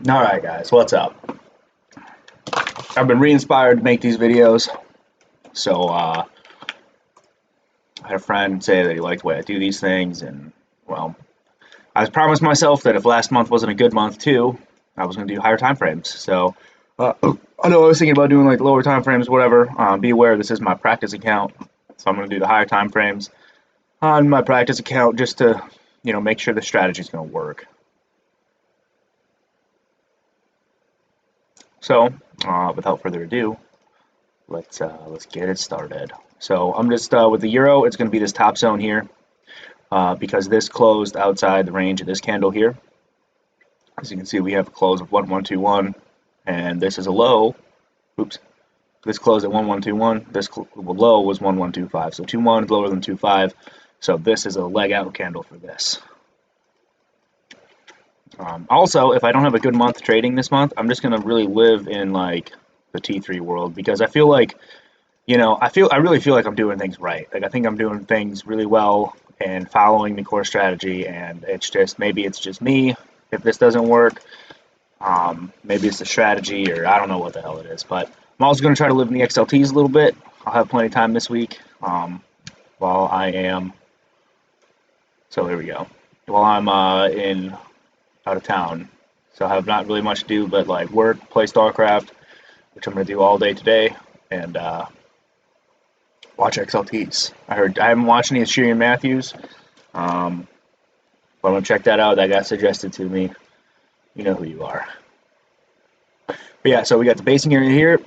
Alright guys, what's up? I've been re-inspired to make these videos. So I had a friend say that he liked the way I do these things, and well, I promised myself that if last month wasn't a good month too, I was going to do higher time frames. So I know I was thinking about doing like lower time frames, whatever. Be aware this is my practice account, so I'm going to do the higher time frames on my practice account just to, make sure the strategy is going to work. So, without further ado, let's get it started. So I'm just with the euro, it's going to be this top zone here because this closed outside the range of this candle here. As you can see, we have a close of 1121, and this is a low. Oops. This closed at 1121. This low was 1125. So 21 is lower than 25. So this is a leg out candle for this. Also, if I don't have a good month trading this month, I'm just going to really live in like the T3 world, because I feel like, I really feel like I'm doing things right. Like I think I'm doing things really well and following the core strategy, and maybe it's just me if this doesn't work. Maybe it's the strategy, or I don't know what the hell it is, but I'm also going to try to live in the XLTs a little bit. I'll have plenty of time this week while I am, so there we go, while I'm out of town. So I have not really much to do but like work, play StarCraft, which I'm going to do all day today, and watch XLTs. I haven't watched any of Sheeran Matthews, but I'm going to check that out. That got suggested to me. You know who you are. But yeah, so we got the basing area here.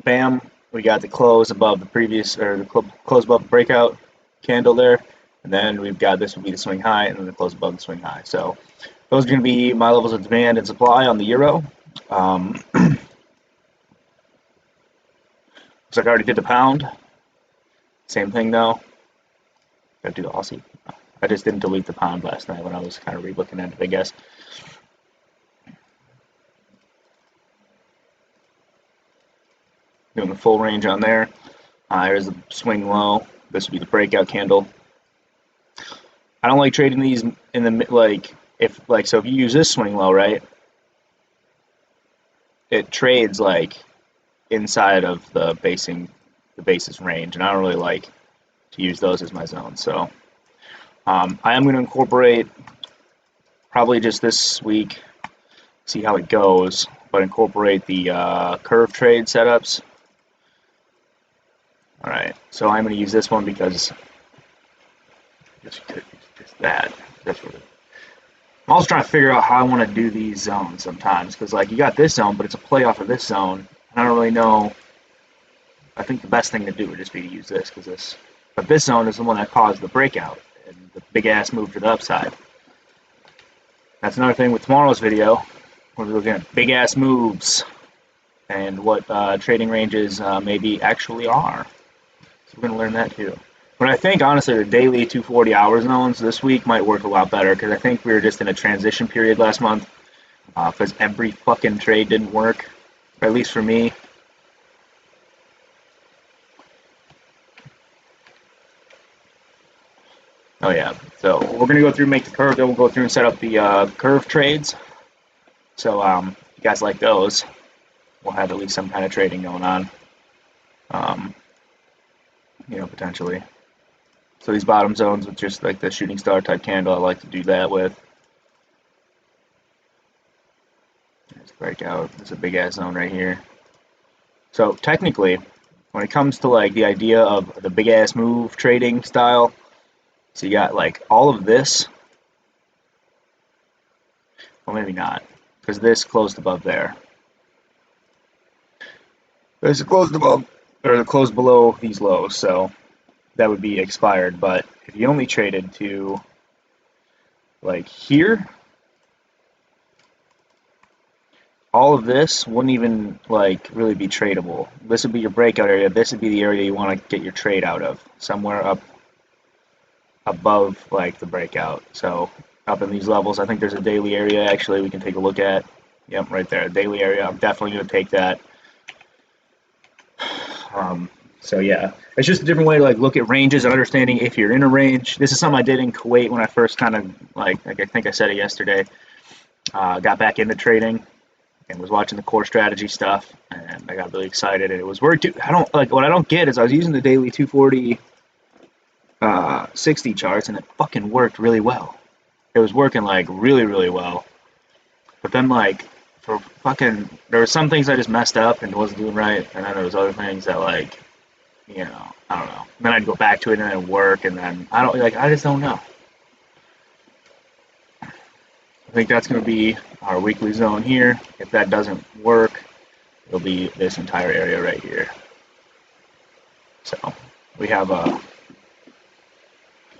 Bam. We got the close above the previous, or the close above the breakout candle there. And then we've got, this would be the swing high, and then the close above the swing high. So those are going to be my levels of demand and supply on the euro. Looks like I already did the pound. Same thing though. Gotta do the Aussie. I just didn't delete the pound last night when I was kind of re-looking at it, I guess. Doing the full range on there. Here's the swing low. This would be the breakout candle. I don't like trading these in the so if you use this swing low, right, it trades like inside of the basis range, and I don't really like to use those as my zones. So I am going to incorporate, probably just this week, see how it goes, but incorporate the curve trade setups. All right, so I'm going to use this one because I guess you could use just that. That's what I'm also trying to figure out how I want to do these zones sometimes, because like you got this zone, but it's a play off of this zone, and I don't really know. I think the best thing to do would just be to use this, but this zone is the one that caused the breakout and the big ass move to the upside. That's another thing with tomorrow's video. We're looking at big ass moves and what trading ranges maybe actually are. So we're going to learn that too. But I think honestly the daily 240 hour zones this week might work a lot better, because I think we were just in a transition period last month because every fucking trade didn't work, or at least for me. Oh yeah, so we're going to go through, make the curve, then we'll go through and set up the curve trades. So if you guys like those, we'll have at least some kind of trading going on, potentially. So these bottom zones with just like the shooting star type candle, I like to do that with. Let's break out. There's a big ass zone right here. So technically, when it comes to like the idea of the big ass move trading style, so you got like all of this. Well, maybe not, because this closed above there. This closed above, or closed below these lows, so that would be expired. But if you only traded to like here, all of this wouldn't even like really be tradable. This would be your breakout area. This would be the area you want to get your trade out of, somewhere up above like the breakout. So up in these levels, I think there's a daily area actually we can take a look at. Yep, right there, daily area. I'm definitely going to take that. So yeah, it's just a different way to like look at ranges and understanding if you're in a range. This is something I did in Kuwait when I first kind of like I think I said it yesterday. Got back into trading. and was watching the core strategy stuff, and I got really excited, and it was working. I don't like what I don't get is I was using the daily 240 60 charts, and it fucking worked really well. It was working like really well, but then like for fucking there were some things I just messed up and wasn't doing right, and then there was other things that like I don't know. And then I'd go back to it and it'd work, and then I just don't know. I think that's going to be our weekly zone here. If that doesn't work, it'll be this entire area right here. So we have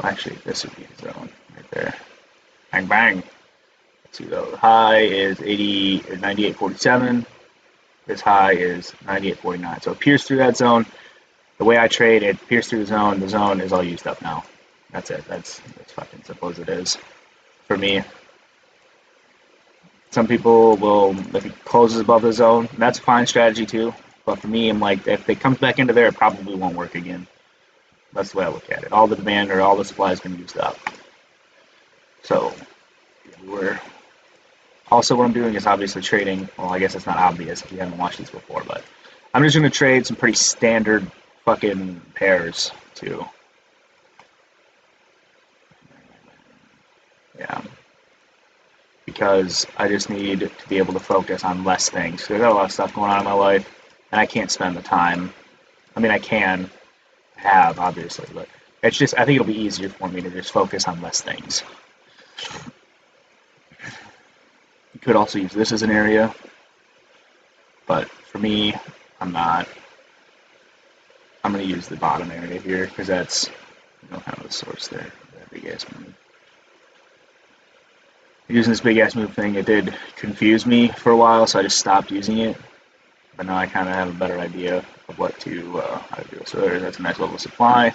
actually this would be the zone right there. Bang bang. Let's see though. The high is 98.47. This high is 98.49. So it pierced through that zone. The way I trade, it pierced through the zone. The zone is all used up now. That's it. That's fucking simple as it is for me. Some people will, if it closes above the zone, that's a fine strategy too. But for me, I'm like, if it comes back into there, it probably won't work again. That's the way I look at it. All the demand or all the supply has been used up. So we're also what I'm doing is obviously trading. Well, I guess it's not obvious if you haven't watched this before, but I'm just going to trade some pretty standard fucking pairs too. Yeah. Because I just need to be able to focus on less things. So I've got a lot of stuff going on in my life, and I can't spend the time. I mean, I can have, obviously, but it's just, I think it'll be easier for me to just focus on less things. You could also use this as an area, but for me, I'm not. I'm going to use the bottom area here, because that's, kind of the source there, that big ass move. Using this big ass move thing, it did confuse me for a while, so I just stopped using it. But now I kind of have a better idea of what to how to do. So that's a nice level of supply.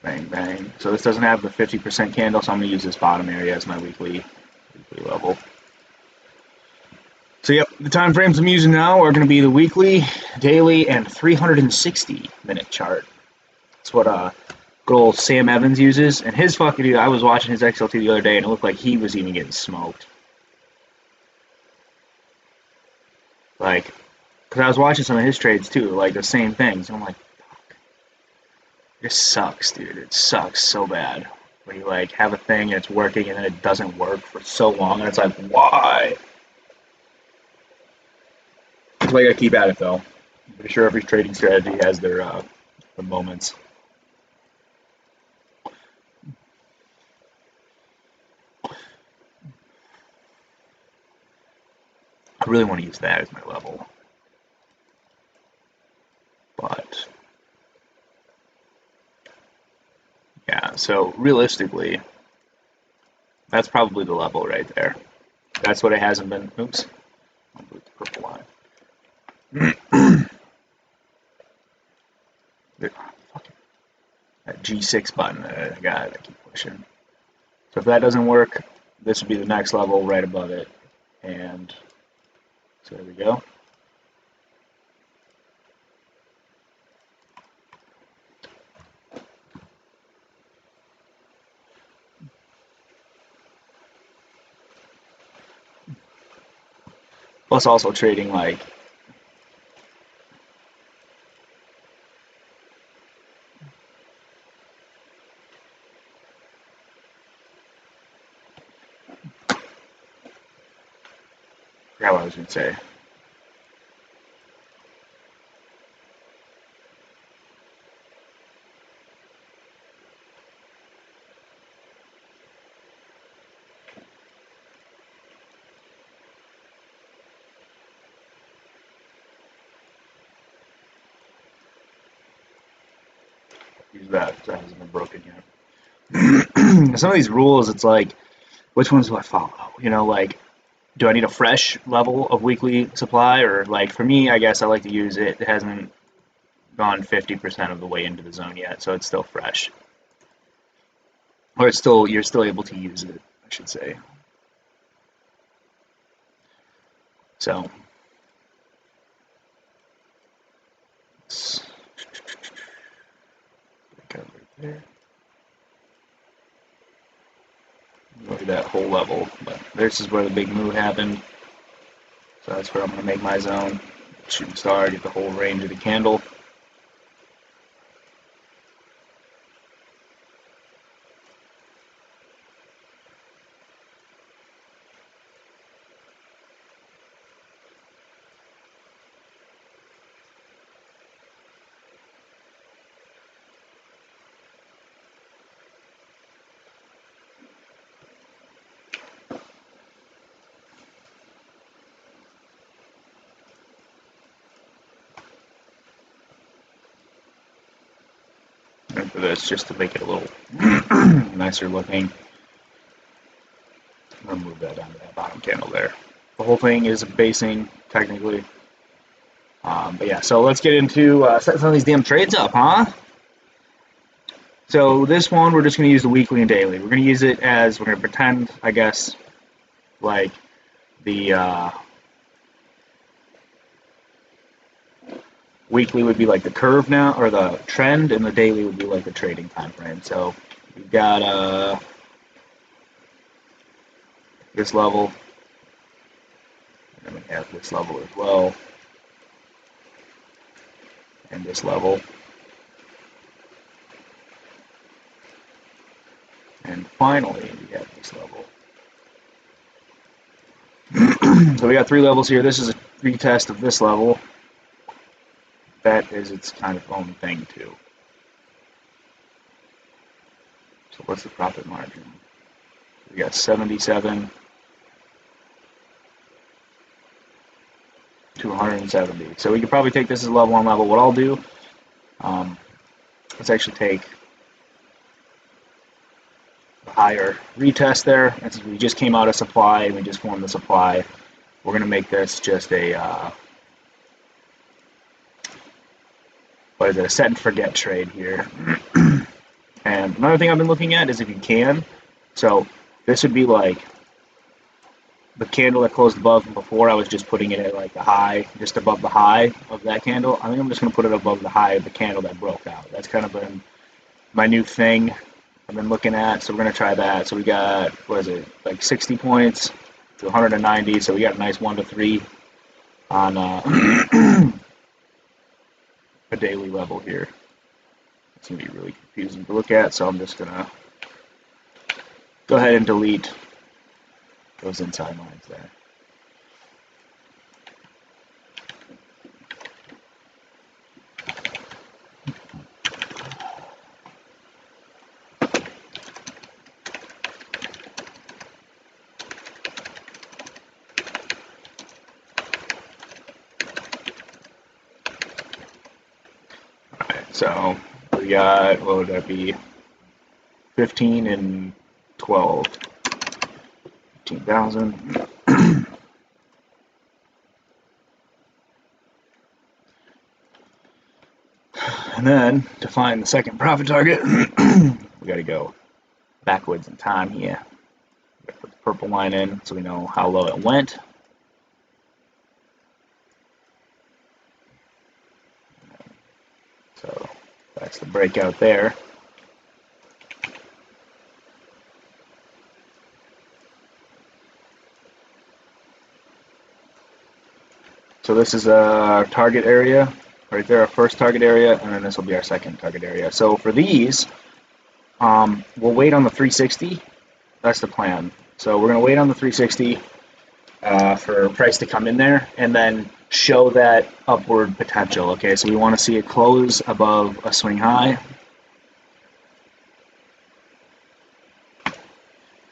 Bang bang. So this doesn't have the 50% candle, so I'm going to use this bottom area as my weekly level. So yep, the time frames I'm using now are going to be the weekly, daily, and 360-minute chart. That's what good old Sam Evans uses, and his fucking, I was watching his XLT the other day, and it looked like he was even getting smoked. Like, because I was watching some of his trades too, like the same things, and I'm like, fuck. This sucks, dude. It sucks so bad. When you like have a thing and it's working and then it doesn't work for so long, and it's like, why? That's why you gotta keep at it though. I'm pretty sure every trading strategy has their moments. I really want to use that as my level. But yeah, so realistically, that's probably the level right there. That's what it hasn't been. Oops. I'll put the purple line. That G6 button that I got, I keep pushing. So if that doesn't work, this would be the next level right above it. And so there we go. Plus also trading like I forgot what I was gonna say. Use that because that hasn't been broken yet. Some of these rules, it's like, which ones do I follow? Like, do I need a fresh level of weekly supply, or like for me, I guess I like to use it. It hasn't gone 50% of the way into the zone yet, so it's still fresh, or you're still able to use it, I should say. So let's back up right there. Really that whole level. But this is where the big move happened. So that's where I'm going to make my zone. Shooting star, get the whole range of the candle. And for this, just to make it a little nicer looking, I'm going to move that down to that bottom candle there. The whole thing is basing, technically. But yeah, so let's get into setting some of these damn trades up, huh? So this one, we're just going to use the weekly and daily. We're going to use it as, we're going to pretend, I guess, like the weekly would be like the curve now, or the trend, and the daily would be like the trading time frame. So we've got this level, and then we have this level as well, and this level. And finally, we have this level. So we got 3 levels here. This is a retest of this level. That is its kind of own thing, too. So what's the profit margin? We got 77 to 170. So we could probably take this as level 1 level. What I'll do, let's actually take the higher retest there. And since we just came out of supply and we just formed the supply, we're going to make this just a what is it, a set and forget trade here. And another thing I've been looking at is if you can, so this would be like the candle that closed above, and before I was just putting it at like the high, just above the high of that candle. I think I'm just going to put it above the high of the candle that broke out. That's kind of been my new thing I've been looking at, so we're going to try that. So we got, what is it, like 60 points to 190, so we got a nice 1 to 3 on a daily level here. It's going to be really confusing to look at, so I'm just going to go ahead and delete those inside lines there. So we got, what would that be, 15 and 12, 15,000. And then to find the second profit target, we got to go backwards in time here. We got to put the purple line in so we know how low it went. So that's the breakout there. So this is our target area, right there, our first target area, and then this will be our second target area. So for these, we'll wait on the 360. That's the plan. So we're going to wait on the 360 for price to come in there, and then show that upward potential. Okay, so we want to see it close above a swing high. We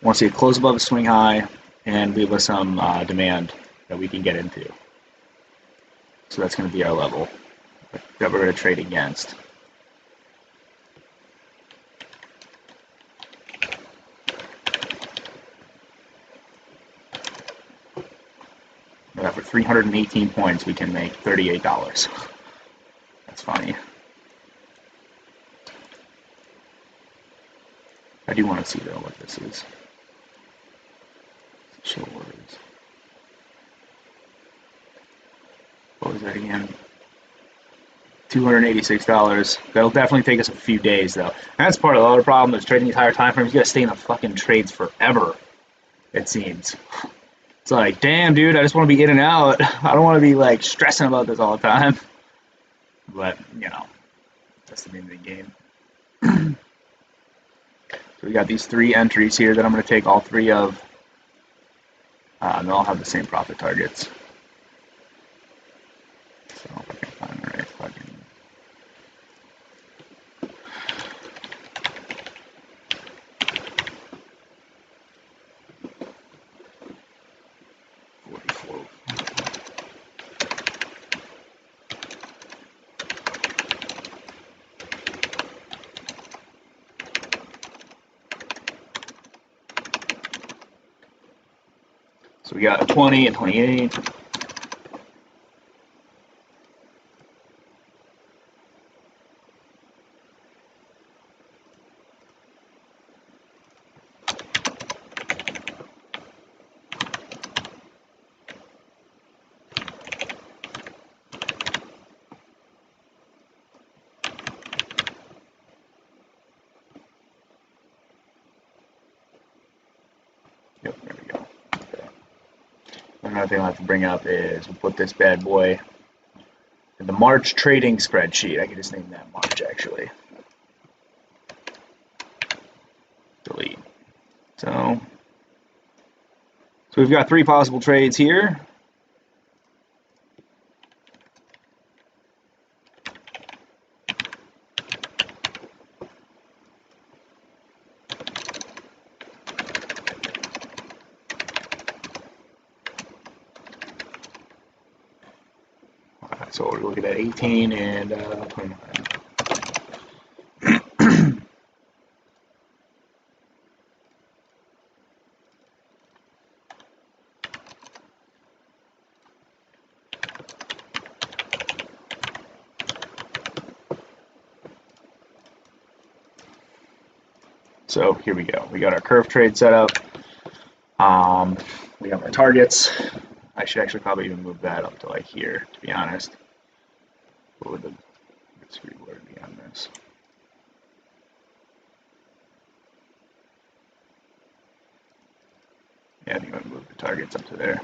want to see it close above a swing high and leave us some demand that we can get into. So that's going to be our level that we're going to trade against. For 318 points, we can make $38. That's funny. I do want to see, though, what this is. Show words. What was that again? $286. That'll definitely take us a few days, though. And that's part of the other problem is trading these higher time frames. You got to stay in the fucking trades forever. it seems. It's like, damn, dude, I just want to be in and out. I don't want to be like stressing about this all the time. But, you know, that's the name of the game. So we got these 3 entries here that I'm going to take all 3 of. And they'll all have the same profit targets. So if I can find the right fucking... So we got a 20 and 28. Yep, there we go. Okay. Another thing I'll have to bring up is we'll put this bad boy in the March trading spreadsheet. I could just name that March, actually. Delete. So we've got 3 possible trades here. So we're looking at 18 and 29. So here we go. We got our curve trade set up. We got my targets. I should actually probably even move that up to like here, to be honest. What would the screen word be on this? Yeah, I think I'm gonna move the targets up to there.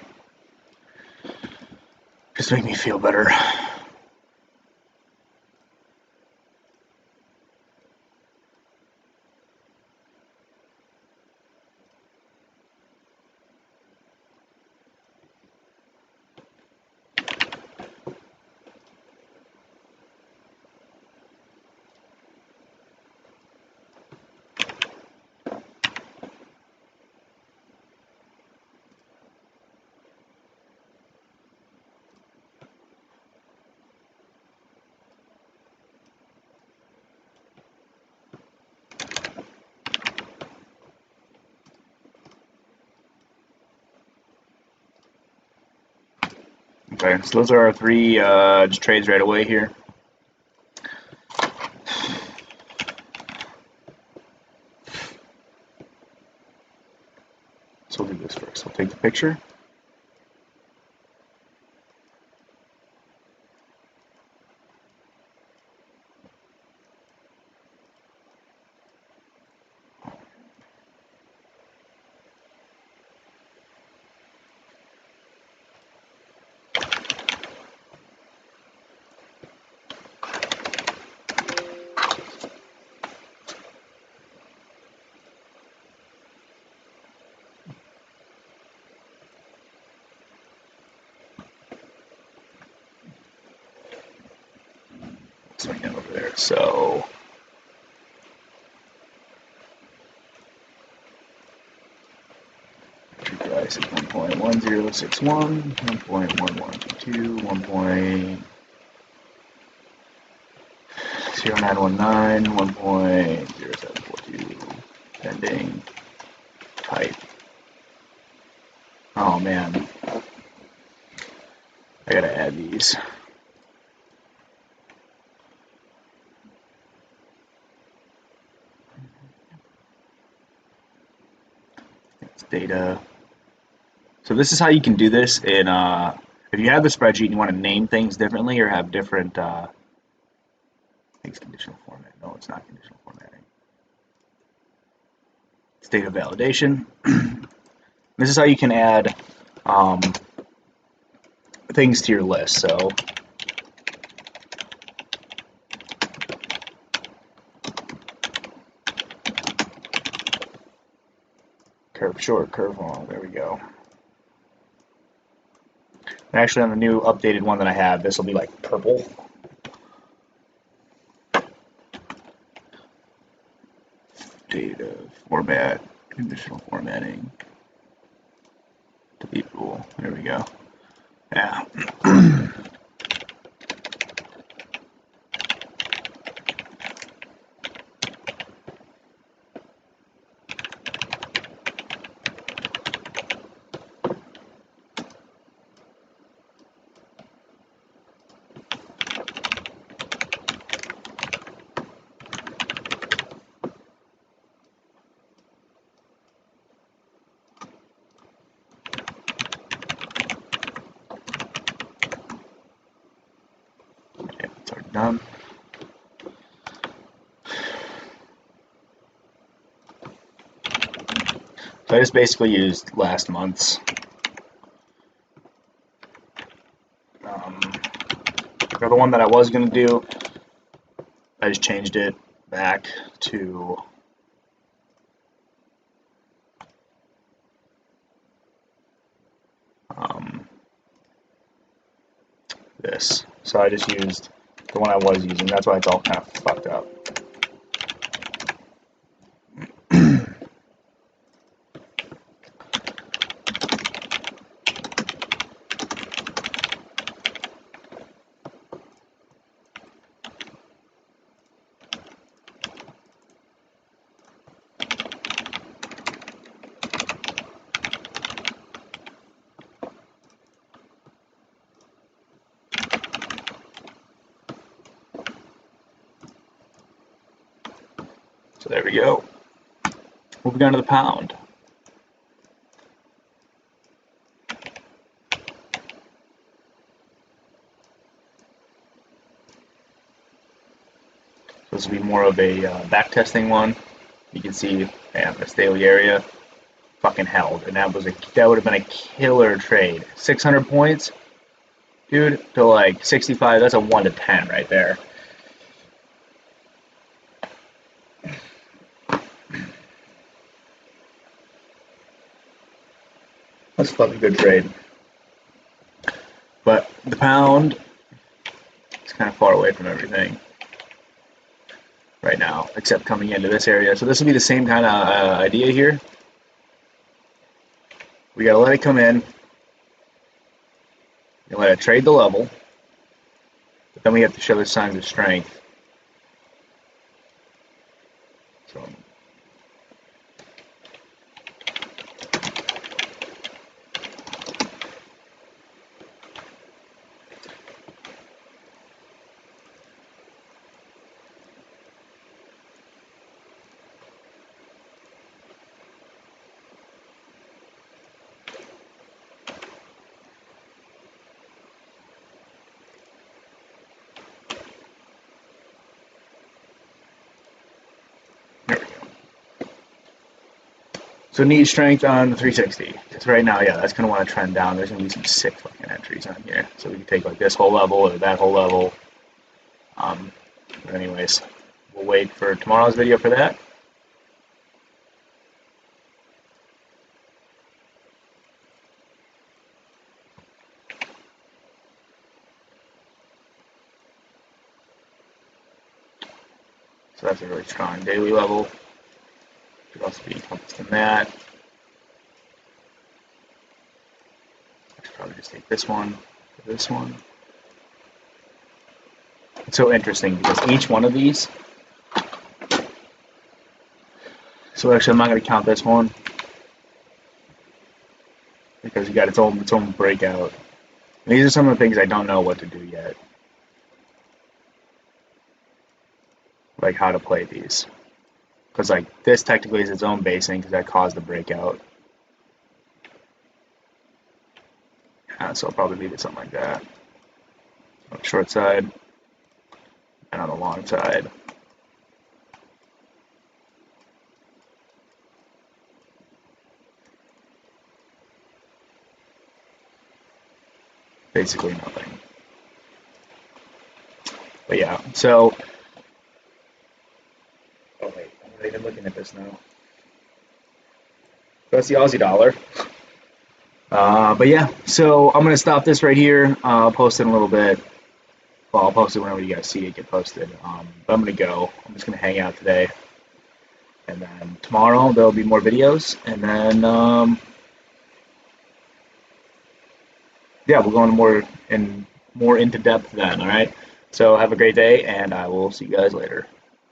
Just make me feel better. Okay, so those are our 3 just trades right away here. So we'll do this first. We'll take the picture. Swing it over there. So price is 1.1061, 1.1122, 1.0919, 1.0742, pending, type. Oh man, I gotta add these. It's data. So this is how you can do this in if you have the spreadsheet and you want to name things differently or have different I think it's conditional format. No, it's not conditional formatting. It's data validation. This is how you can add things to your list. So curve short, curve long. There we go. And actually, on the new updated one that I have, this will be like purple. Data format, conditional formatting, delete rule. There we go. Yeah. Done. So I just basically used last month's. For the one that I was going to do, I just changed it back to this. So I just used the one I was using. That's why it's all kind of fucked up. So there we go. Moving on to the pound. So this will be more of a back testing one. You can see, man, this daily area fucking held, and that would have been a killer trade. 600 points, dude, to like 65. That's a 1 to 10 right there. That's a fucking good trade. But the pound is kind of far away from everything right now, except coming into this area. So this will be the same kind of idea here. We gotta let it come in, and let it trade the level, but then we have to show the signs of strength. So So need strength on the 360. Because right now, yeah, that's going to want to trend down. There's going to be some sick fucking entries on here. So we can take like this whole level or that whole level. But anyways, we'll wait for tomorrow's video for that. So that's a really strong daily level. Could also be encompassed in that. I should probably just take this one, this one. It's so interesting because each one of these. So actually, I'm not going to count this one because you got its own breakout. And these are some of the things I don't know what to do yet, like how to play these. Because like this technically is its own basing because that caused the breakout. So I'll probably leave it something like that. On the short side and on the long side. basically nothing. But yeah, so oh wait, I'm not even looking at this now. That's the Aussie dollar. But yeah, so I'm gonna stop this right here. I'll post it in a little bit. Well, I'll post it whenever you guys see it get posted. But I'm gonna go. I'm just gonna hang out today, and then tomorrow there'll be more videos, and then yeah, we'll go into more into depth then. All right. So have a great day, and I will see you guys later.